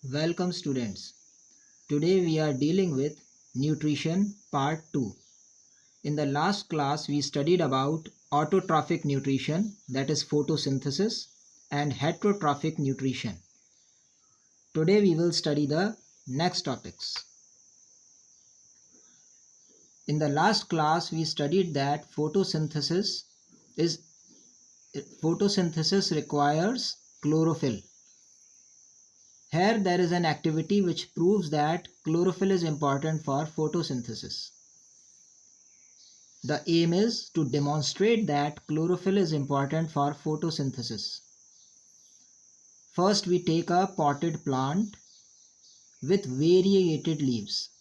Welcome students. Today we are dealing with nutrition part 2. In the last class we studied about autotrophic nutrition, that is photosynthesis, and heterotrophic nutrition. Today we will study the next topics. In the last class we studied that photosynthesis requires chlorophyll. Here there is an activity which proves that chlorophyll is important for photosynthesis. The aim is to demonstrate that chlorophyll is important for photosynthesis. First, we take a potted plant with variegated leaves.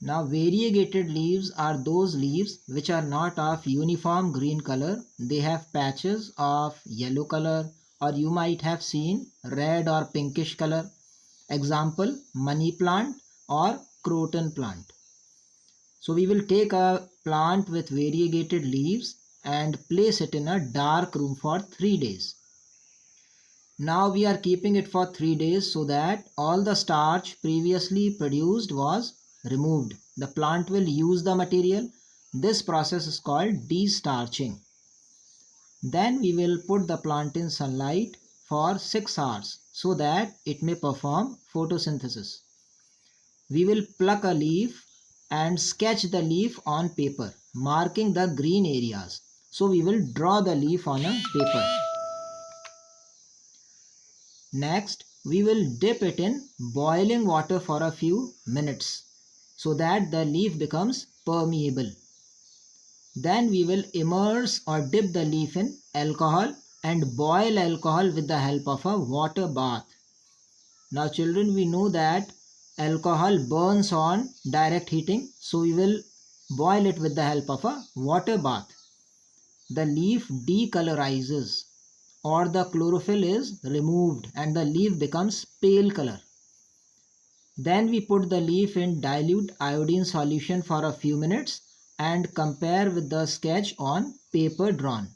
Now, variegated leaves are those leaves which are not of uniform green color. They have patches of yellow color, or you might have seen red or pinkish color. Example, money plant or croton plant. So we will take a plant with variegated leaves and place it in a dark room for 3 days. Now we are keeping it for 3 days so that all the starch previously produced was removed. The plant will use the material. This process is called destarching. Then we will put the plant in sunlight for 6 hours so that it may perform photosynthesis. We will pluck a leaf and sketch the leaf on paper, marking the green areas. So we will draw the leaf on a paper. Next, we will dip it in boiling water for a few minutes so that the leaf becomes permeable. Then we will immerse or dip the leaf in alcohol and boil alcohol with the help of a water bath. Now children, we know that alcohol burns on direct heating, so we will boil it with the help of a water bath. The leaf decolorizes, or the chlorophyll is removed and the leaf becomes pale color. Then we put the leaf in dilute iodine solution for a few minutes and compare with the sketch on paper drawn.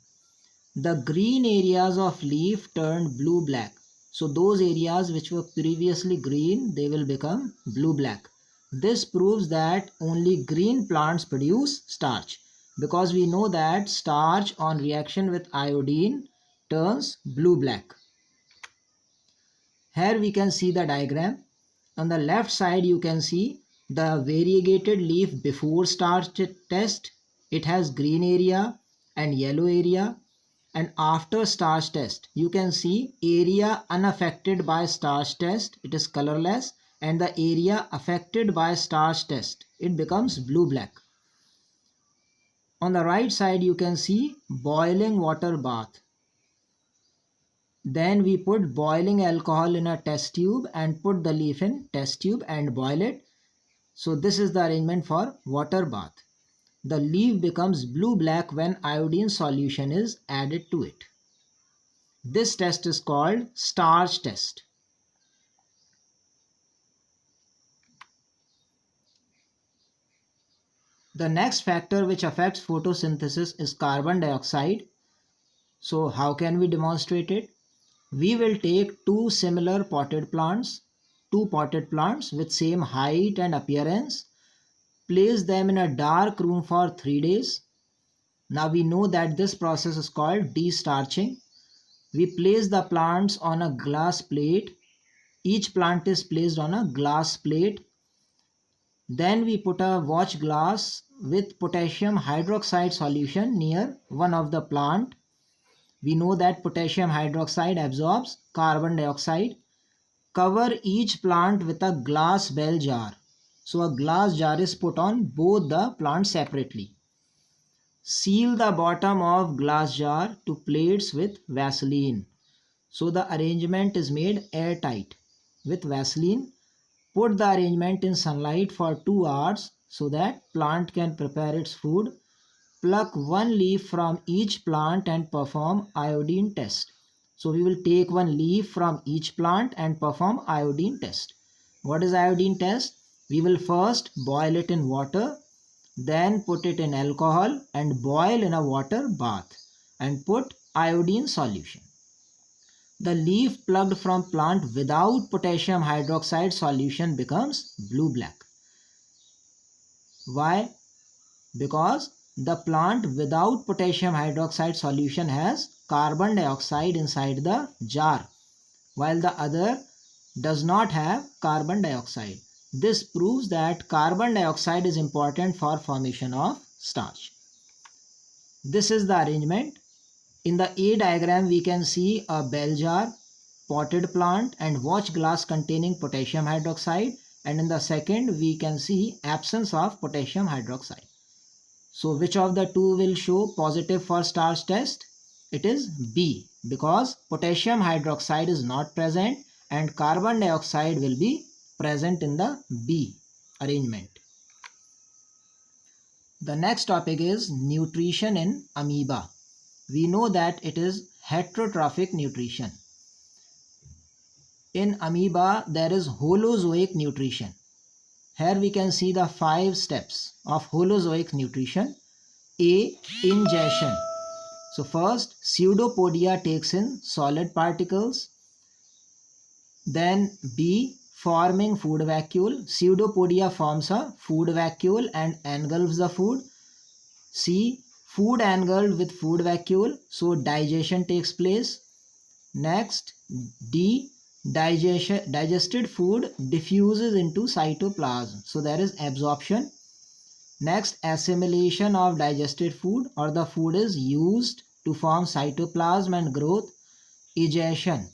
The green areas of leaf turned blue-black. So those areas which were previously green, they will become blue-black. This proves that only green plants produce starch, because we know that starch on reaction with iodine turns blue-black. Here we can see the diagram. On the left side you can see the variegated leaf before starch test. It has green area and yellow area. And after starch test, you can see area unaffected by starch test, it is colorless, and the area affected by starch test, it becomes blue-black. On the right side, you can see boiling water bath. Then we put boiling alcohol in a test tube and put the leaf in test tube and boil it. So this is the arrangement for water bath. The leaf becomes blue-black when iodine solution is added to it. This test is called starch test. The next factor which affects photosynthesis is carbon dioxide. So how can we demonstrate it? We will take two potted plants with same height and appearance, place them in a dark room for 3 days. Now we know that this process is called destarching. We place the plants on a glass plate. Each plant is placed on a glass plate. Then we put a watch glass with potassium hydroxide solution near one of the plant. We know that potassium hydroxide absorbs carbon dioxide. Cover each plant with a glass bell jar. So a glass jar is put on both the plants separately. Seal the bottom of glass jar to plates with Vaseline. So the arrangement is made airtight with Vaseline. Put the arrangement in sunlight for 2 hours so that plant can prepare its food. Pluck one leaf from each plant and perform iodine test. So we will take one leaf from each plant and perform iodine test. What is iodine test? We will first boil it in water, then put it in alcohol and boil in a water bath and put iodine solution. The leaf plucked from plant without potassium hydroxide solution becomes blue-black. Why? Because the plant without potassium hydroxide solution has carbon dioxide inside the jar, while the other does not have carbon dioxide. This proves that carbon dioxide is important for formation of starch. This is the arrangement. In the A diagram, we can see a bell jar, potted plant and watch glass containing potassium hydroxide, and in the second we can see absence of potassium hydroxide. So which of the two will show positive for starch test? It is B, because potassium hydroxide is not present and carbon dioxide will be present in the B arrangement. The next topic is nutrition in amoeba. We know that it is heterotrophic nutrition. In amoeba, there is holozoic nutrition. Here we can see the 5 steps of holozoic nutrition. A. Ingestion. So first, pseudopodia takes in solid particles. Then B. Forming food vacuole. Pseudopodia forms a food vacuole and engulfs the food. C. Food engulfed with food vacuole. So digestion takes place. Next, D. Digested food diffuses into cytoplasm. So there is absorption. Next, assimilation of digested food, or the food is used to form cytoplasm and growth. Egestion.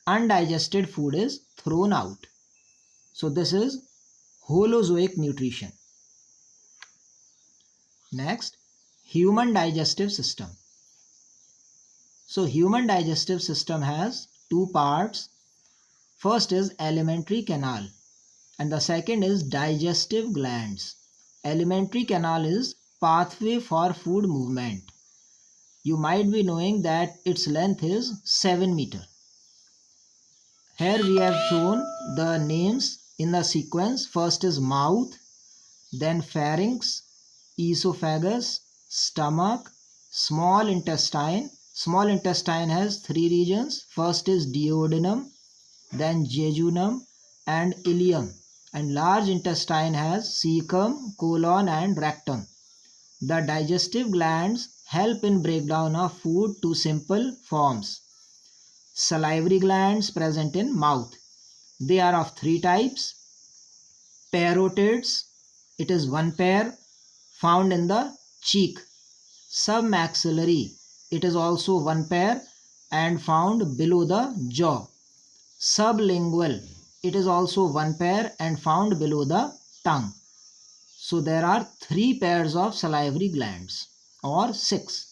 Undigested food is thrown out. So this is holozoic nutrition. Next, human digestive system. So human digestive system has 2 parts. First is alimentary canal and the second is digestive glands. Alimentary canal is pathway for food movement. You might be knowing that its length is 7 meters. Here we have shown the names in the sequence. First is mouth, then pharynx, esophagus, stomach, small intestine. Small intestine has 3 regions. First is duodenum, then jejunum and ileum, and large intestine has cecum, colon and rectum. The digestive glands help in breakdown of food to simple forms. Salivary glands present in mouth. They are of 3 types. Parotids, it is 1 pair found in the cheek. Submaxillary, it is also 1 pair and found below the jaw. Sublingual, it is also 1 pair and found below the tongue. So there are 3 pairs of salivary glands or 6.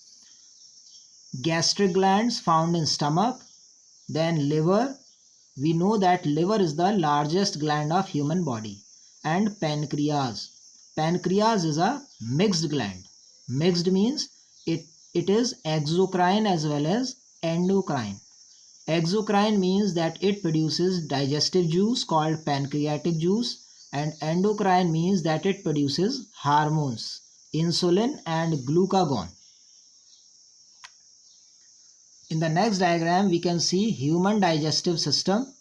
Gastric glands found in stomach. Then liver. We know that liver is the largest gland of human body. And pancreas. Pancreas is a mixed gland. Mixed means it is exocrine as well as endocrine. Exocrine means that it produces digestive juice called pancreatic juice, and endocrine means that it produces hormones, insulin and glucagon. In the next diagram, we can see human digestive system.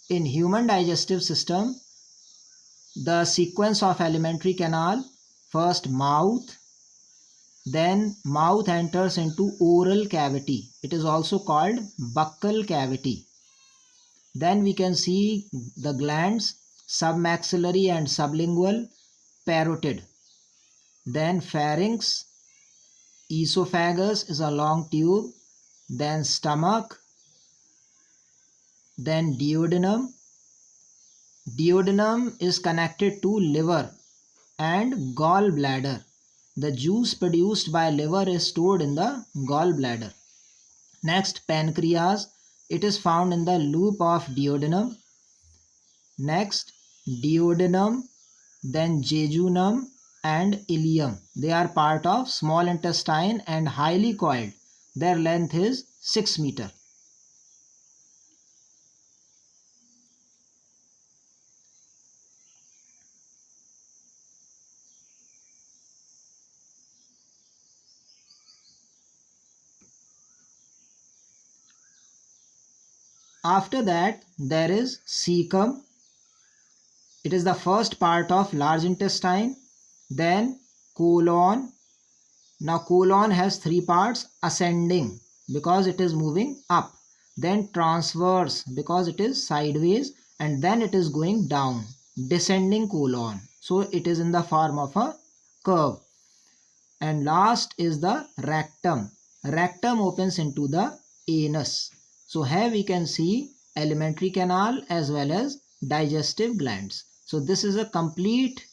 In human digestive system, the sequence of alimentary canal, first mouth, then mouth enters into oral cavity. It is also called buccal cavity. Then we can see the glands, submaxillary and sublingual, parotid. Then pharynx, esophagus is a long tube, then stomach, then duodenum. Duodenum is connected to liver and gallbladder. The juice produced by liver is stored in the gallbladder. Next, pancreas. It is found in the loop of duodenum. Next, duodenum, then jejunum and ileum. They are part of small intestine and highly coiled. Their length is 6 meters. After that, there is cecum. It is the first part of large intestine. Then colon. Now colon has three parts: ascending because it is moving up, then transverse because it is sideways, and then it is going down, descending colon. So it is in the form of a curve. And last is the rectum. Rectum opens into the anus. So here we can see alimentary canal as well as digestive glands. So this is a complete